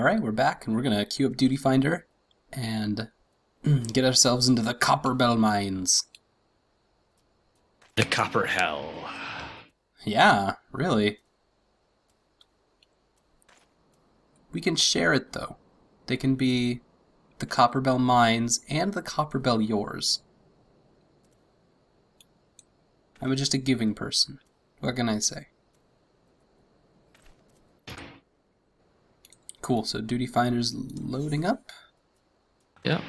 Alright, we're back, and we're gonna queue up Duty Finder and get ourselves into the Copperbell mines. The Copper Hell. Yeah, really. We can share it, though. They can be the Copperbell mines and the Copperbell yours. I'm just a giving person. What can I say? Cool, so Duty Finder's loading up. Yep.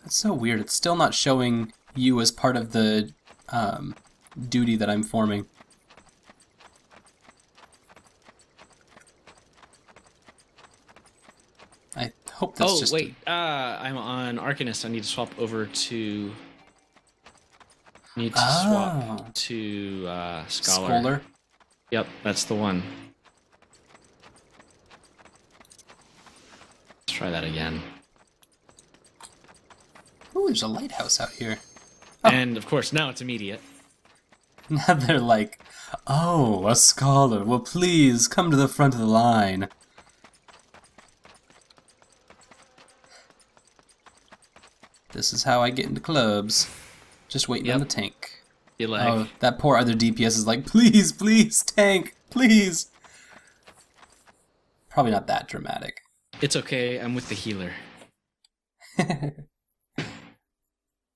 That's so weird. It's still not showing you as part of the duty that I'm forming. I hope that's just... Oh, wait. I'm on Arcanist. I need to swap over to... swap to Scholar. Scholar? Yep, that's the one. Let's try that again. Oh, there's a lighthouse out here. Oh. And, of course, now it's immediate. Now they're like, oh, a scholar. Well, please, come to the front of the line. This is how I get into clubs. Just waiting on the tank. You like? Oh, that poor other DPS is like, please, please, tank, please. Probably not that dramatic. It's okay, I'm with the healer.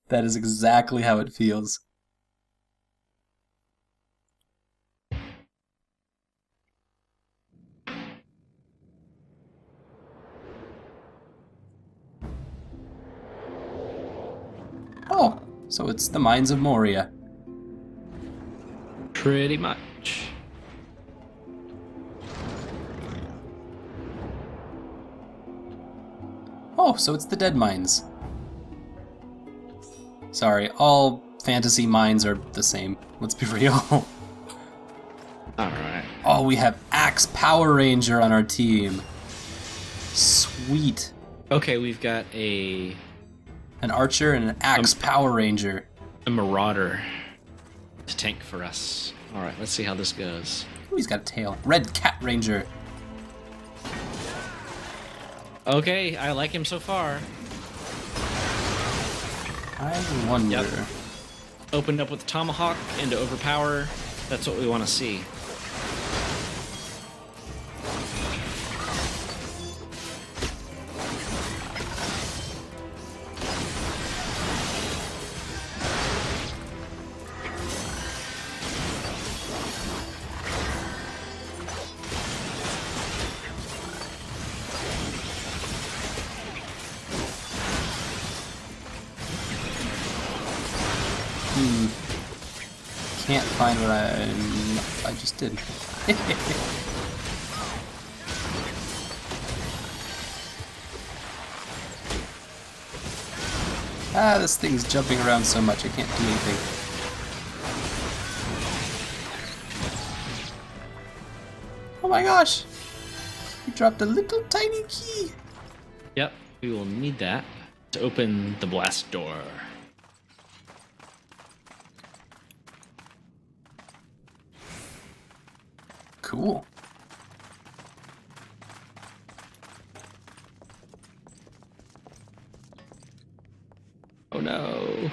That is exactly how it feels. Oh, so it's the Mines of Moria. Pretty much. Oh, so it's the Dead Mines. Sorry, all fantasy mines are the same. Let's be real. Alright. Oh, we have Axe Power Ranger on our team. Sweet. Okay, we've got an Archer and an Axe Power Ranger. A Marauder to tank for us. Alright, let's see how this goes. Ooh, he's got a tail. Red Cat Ranger. Okay, I like him so far. I wonder... Yep. Opened up with Tomahawk into overpower. That's what we want to see. Can't find what I just did. This thing's jumping around so much I can't do anything. Oh my gosh! You dropped a little tiny key! Yep, we will need that to open the blast door. Cool. Oh no.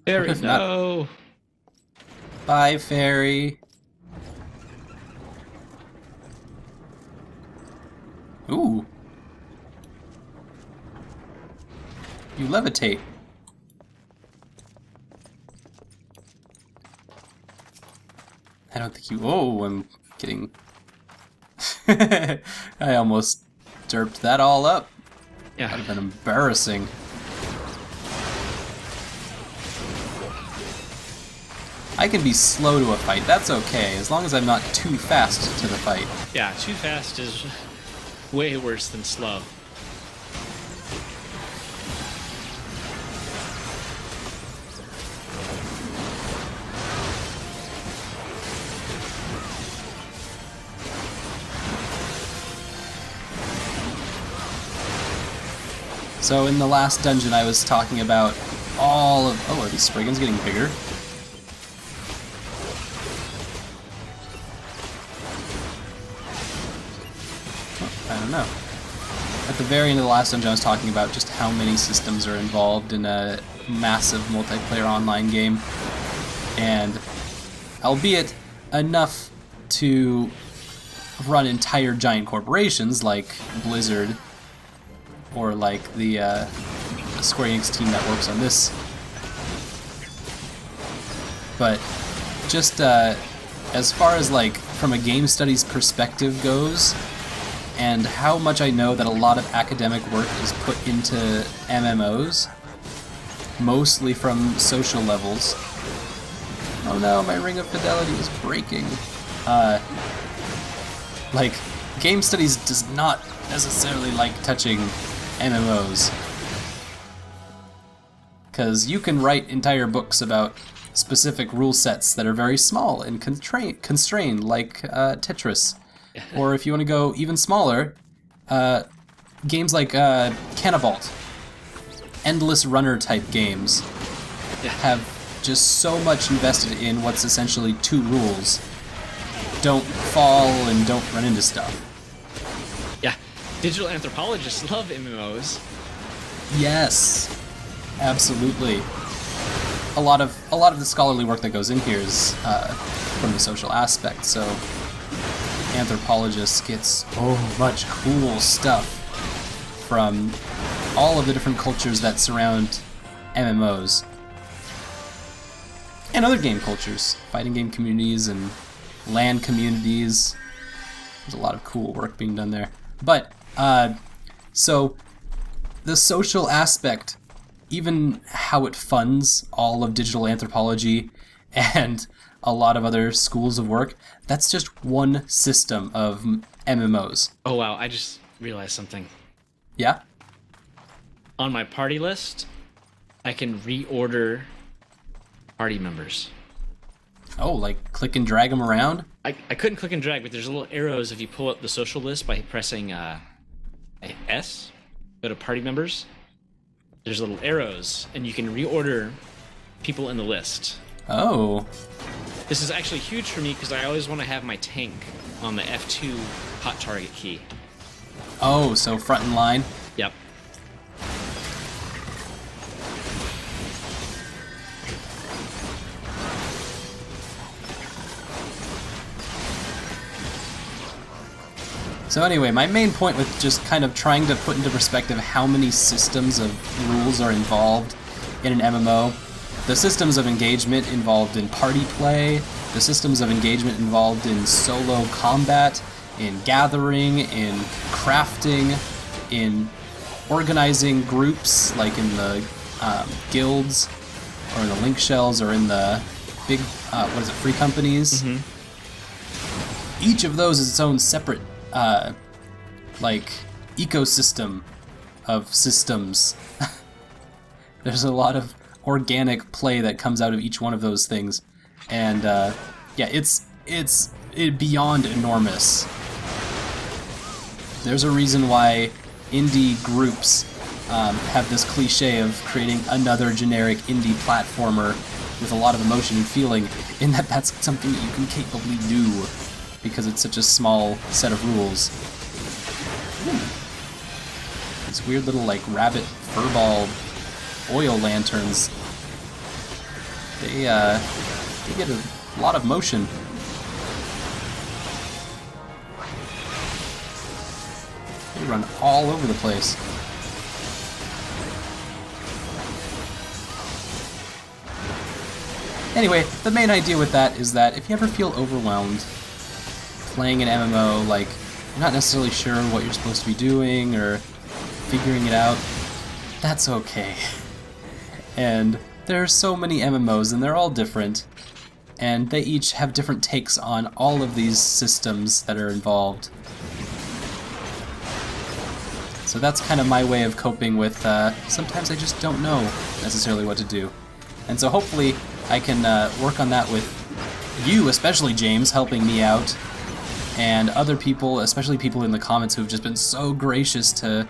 Fairy, no. Bye, fairy. Ooh. You levitate. I don't think you... Oh, I'm getting... I almost derped that all up. Yeah. That would have been embarrassing. I can be slow to a fight, that's okay, as long as I'm not too fast to the fight. Yeah, too fast is way worse than slow. So in the last dungeon I was talking about all of... Oh, are these Spriggans getting bigger? I don't know. At the very end of the last dungeon, I was talking about just how many systems are involved in a massive multiplayer online game. And albeit enough to run entire giant corporations like Blizzard or like the Square Enix team that works on this. But just as far as like from a game studies perspective goes, and how much I know that a lot of academic work is put into MMOs, mostly from social levels. Oh no, my Ring of Fidelity is breaking. Like, game studies does not necessarily like touching MMOs. Because you can write entire books about specific rule sets that are very small and constrained, like Tetris. Or if you want to go even smaller, games like Cannibalt, endless runner type games, have just so much invested in what's essentially 2 rules. Don't fall and don't run into stuff. Yeah, digital anthropologists love MMOs. Yes, absolutely. A lot of the scholarly work that goes in here is from the social aspect, so anthropologists get so much cool stuff from all of the different cultures that surround MMOs. And other game cultures, fighting game communities and LAN communities. There's a lot of cool work being done there. But, so, the social aspect, even how it funds all of digital anthropology and a lot of other schools of work, that's just one system of MMOs. Oh wow, I just realized something. Yeah? On my party list, I can reorder party members. Oh, like click and drag them around? I couldn't click and drag, but there's little arrows if you pull up the social list by pressing S, go to party members. There's little arrows, and you can reorder people in the list. Oh. This is actually huge for me because I always want to have my tank on the F2 hot target key. Oh, so front in line? Yep. So anyway, my main point with just kind of trying to put into perspective how many systems of rules are involved in an MMO. The systems of engagement involved in party play, the systems of engagement involved in solo combat, in gathering, in crafting, in organizing groups, like in the guilds, or in the link shells, or in the big, free companies. Mm-hmm. Each of those is its own separate ecosystem of systems. There's a lot of organic play that comes out of each one of those things, and yeah, it's beyond enormous. There's a reason why indie groups have this cliche of creating another generic indie platformer with a lot of emotion and feeling, in that that's something that you can capably do because it's such a small set of rules. These weird little like rabbit furball oil lanterns, they get a lot of motion. They run all over the place. Anyway, the main idea with that is that if you ever feel overwhelmed playing an MMO, like you're not necessarily sure what you're supposed to be doing or figuring it out, that's okay. And there are so many MMOs and they're all different, and they each have different takes on all of these systems that are involved. So that's kind of my way of coping with sometimes I just don't know necessarily what to do. And so hopefully I can work on that with you, especially James, helping me out, and other people, especially people in the comments who've just been so gracious to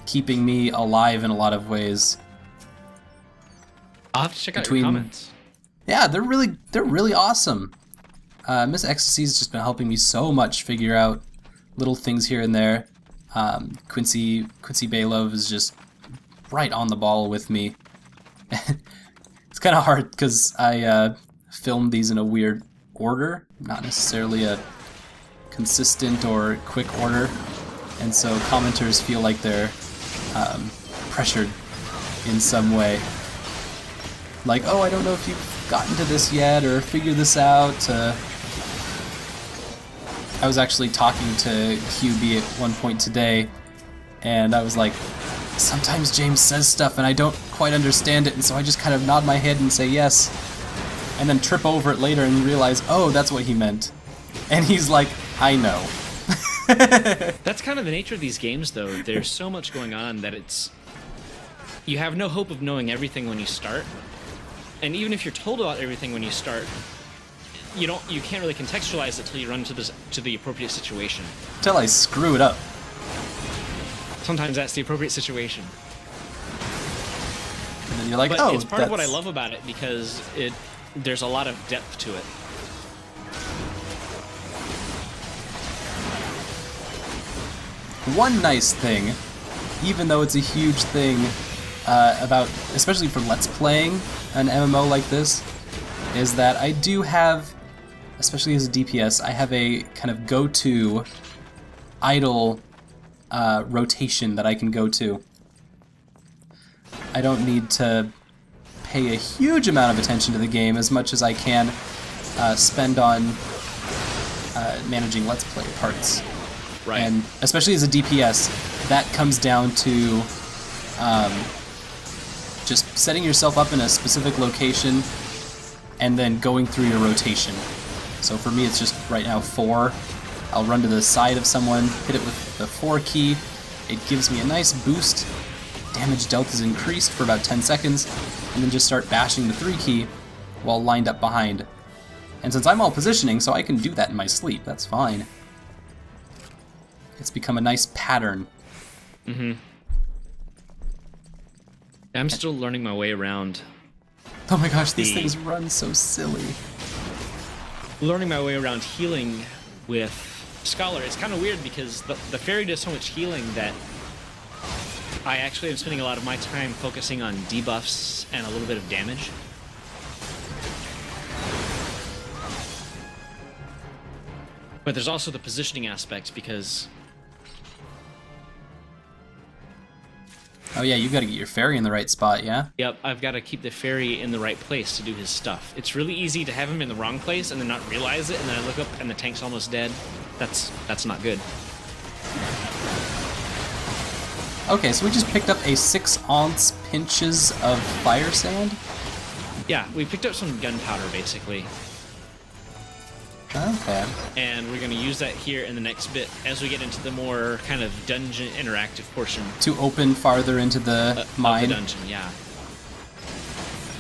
keeping me alive in a lot of ways. I'll have to check out your comments. Yeah, they're really awesome. Miss Ecstasy's just been helping me so much figure out little things here and there. Quincy Baylove is just right on the ball with me. It's kind of hard because I filmed these in a weird order, not necessarily a consistent or quick order, and so commenters feel like they're pressured in some way. Like, oh, I don't know if you've gotten to this yet or figured this out. I was actually talking to QB at one point today, and I was like, sometimes James says stuff and I don't quite understand it, and so I just kind of nod my head and say yes, and then trip over it later and realize, oh, that's what he meant. And he's like, I know. That's kind of the nature of these games, though. There's so much going on that you have no hope of knowing everything when you start. And even if you're told about everything when you start, you can't really contextualize it till you run to the appropriate situation. Till I screw it up. Sometimes that's the appropriate situation. And then you're like, but oh, it's part of what I love about it, because there's a lot of depth to it. One nice thing, even though it's a huge thing especially for Let's Playing an MMO like this, is that I do have, especially as a DPS, I have a kind of go-to idle rotation that I can go to. I don't need to pay a huge amount of attention to the game as much as I can spend on managing Let's Play parts. Right. And especially as a DPS, that comes down to just setting yourself up in a specific location and then going through your rotation. So for me, it's just right now 4. I'll run to the side of someone, hit it with the 4 key. It gives me a nice boost. Damage dealt is increased for about 10 seconds, and then just start bashing the 3 key while lined up behind. And since I'm all positioning, so I can do that in my sleep, that's fine. It's become a nice pattern. Mm-hmm. I'm still learning my way around. Oh my gosh, these things run so silly. Learning my way around healing with Scholar. It's kind of weird because the fairy does so much healing that I actually am spending a lot of my time focusing on debuffs and a little bit of damage. But there's also the positioning aspect, because... Oh yeah, you gotta get your fairy in the right spot, yeah? Yep, I've got to keep the fairy in the right place to do his stuff. It's really easy to have him in the wrong place and then not realize it, and then I look up and the tank's almost dead. That's not good. Okay, so we just picked up a 6 ounce pinches of fire sand? Yeah, we picked up some gunpowder, basically. Okay. And we're going to use that here in the next bit as we get into the more kind of dungeon interactive portion. To open farther into the mine? Of the dungeon, yeah.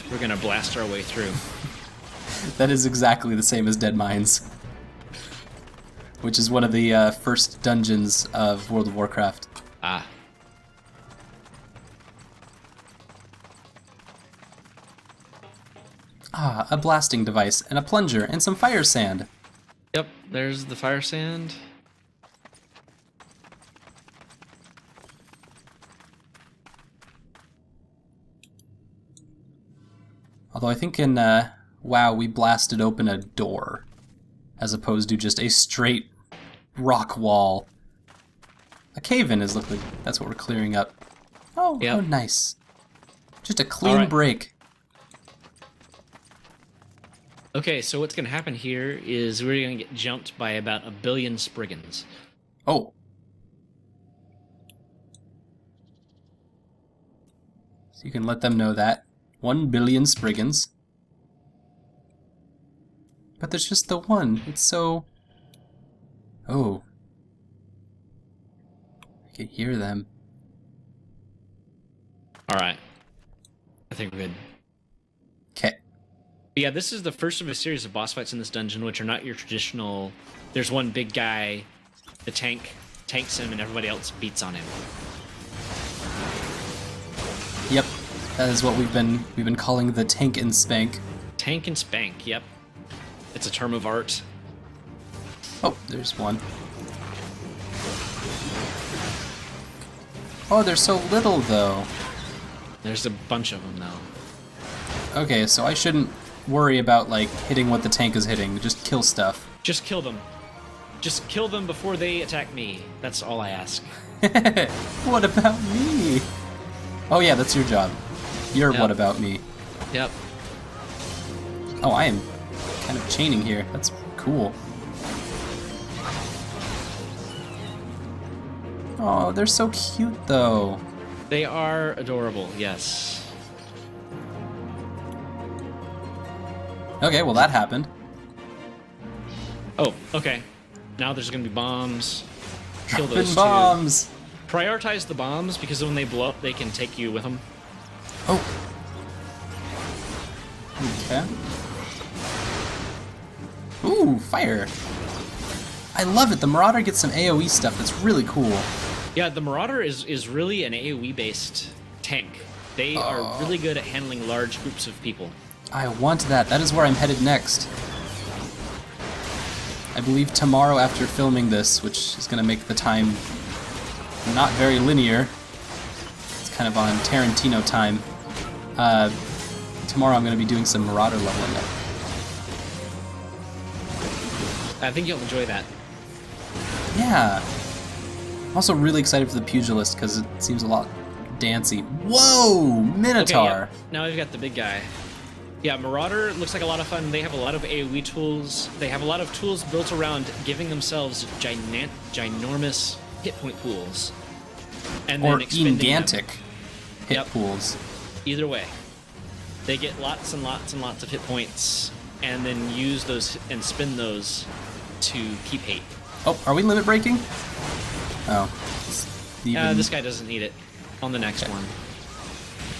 We're going to blast our way through. That is exactly the same as Dead Mines, which is one of the first dungeons of World of Warcraft. Ah. Ah, a blasting device, and a plunger, and some fire sand. Yep, there's the fire sand. Although I think in WoW we blasted open a door, as opposed to just a straight rock wall. A cave-in is looking. That's what we're clearing up. Oh, yep. Oh, nice. Just a clean break. Okay, so what's going to happen here is we're going to get jumped by about 1 billion Spriggans. Oh. So you can let them know that. 1 billion Spriggans. But there's just the one. It's so... Oh. I can hear them. Alright. I think we're good. Okay. Yeah, this is the first of a series of boss fights in this dungeon, which are not your traditional... There's one big guy, the tank tanks him, and everybody else beats on him. Yep. That is what we've been calling the tank and spank. Tank and spank, yep. It's a term of art. Oh, there's one. Oh, there's so little, though. There's a bunch of them, though. Okay, so I shouldn't worry about, like, hitting what the tank is hitting. Just kill stuff. Just kill them. Just kill them before they attack me. That's all I ask. What about me? Oh yeah, that's your job. You're Yep. what about me? Yep. Oh, I am kind of chaining here. That's cool. Oh, they're so cute, though. They are adorable, yes. Okay, well that happened. Oh, okay. Now there's gonna be bombs. Kill Dropping those bombs. two. Prioritize the bombs because when they blow up, they can take you with them. Oh. Okay. Ooh, fire. I love it. The Marauder gets some AoE stuff that's really cool. Yeah, the Marauder is really an AoE-based tank. They are really good at handling large groups of people. I want that. That is where I'm headed next. I believe tomorrow after filming this, which is going to make the time not very linear. It's kind of on Tarantino time. Tomorrow I'm going to be doing some Marauder leveling up. I think you'll enjoy that. Yeah. I'm also really excited for the Pugilist because it seems a lot dancy. Whoa! Minotaur! Okay, yeah. Now we've got the big guy. Yeah, Marauder looks like a lot of fun. They have a lot of AoE tools. They have a lot of tools built around giving themselves ginormous hit point pools. And Or then expending gigantic them. hit Yep. pools. Either way. They get lots and lots and lots of hit points and then use those and spend those to keep hate. Oh, are we limit breaking? Oh. It's even... This guy doesn't need it on the next one.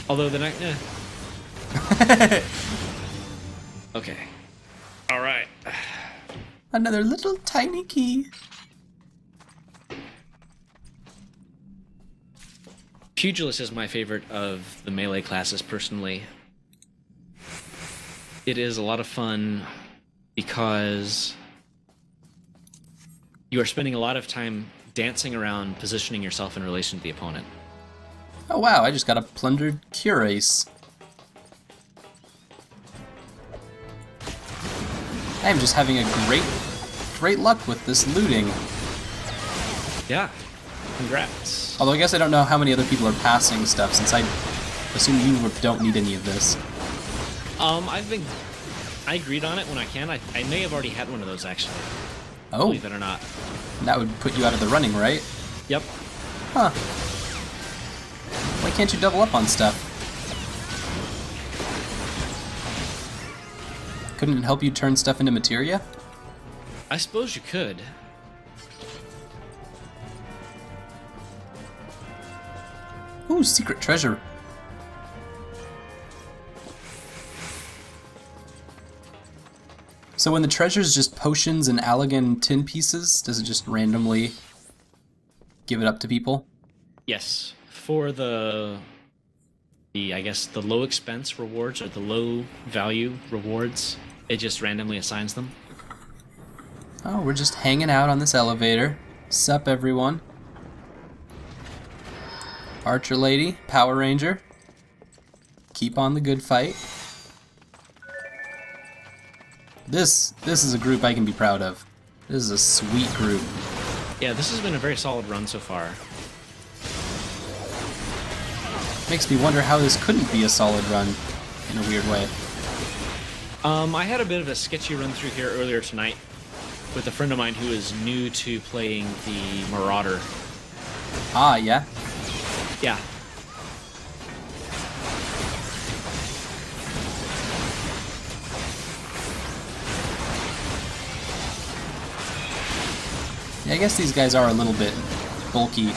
Although the next... Okay. All right. Another little tiny key. Pugilist is my favorite of the melee classes, personally. It is a lot of fun because you are spending a lot of time dancing around, positioning yourself in relation to the opponent. Oh wow, I just got a plundered cuirass. I am just having a great luck with this looting. Yeah. Congrats. Although I guess I don't know how many other people are passing stuff, since I assume you don't need any of this. I agreed on it when I can. I may have already had one of those, actually. Oh, Believe it or not. that would put you out of the running, right? Yep. Huh. Why can't you double up on stuff? Couldn't it help you turn stuff into materia? I suppose you could. Ooh, secret treasure. So when the treasure's just potions and Allegan tin pieces, does it just randomly give it up to people? Yes. For the I guess the low expense rewards or the low value rewards, it just randomly assigns them. Oh, we're just hanging out on this elevator. Sup, everyone. Archer lady, Power Ranger. Keep on the good fight. This is a group I can be proud of. This is a sweet group. Yeah, this has been a very solid run so far. Makes me wonder how this couldn't be a solid run in a weird way. I had a bit of a sketchy run through here earlier tonight with a friend of mine who is new to playing the Marauder. Ah, yeah? Yeah. Yeah, I guess these guys are a little bit bulky.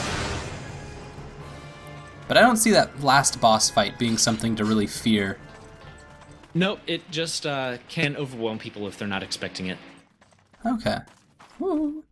But I don't see that last boss fight being something to really fear. Nope, it just can overwhelm people if they're not expecting it. Okay. Woo.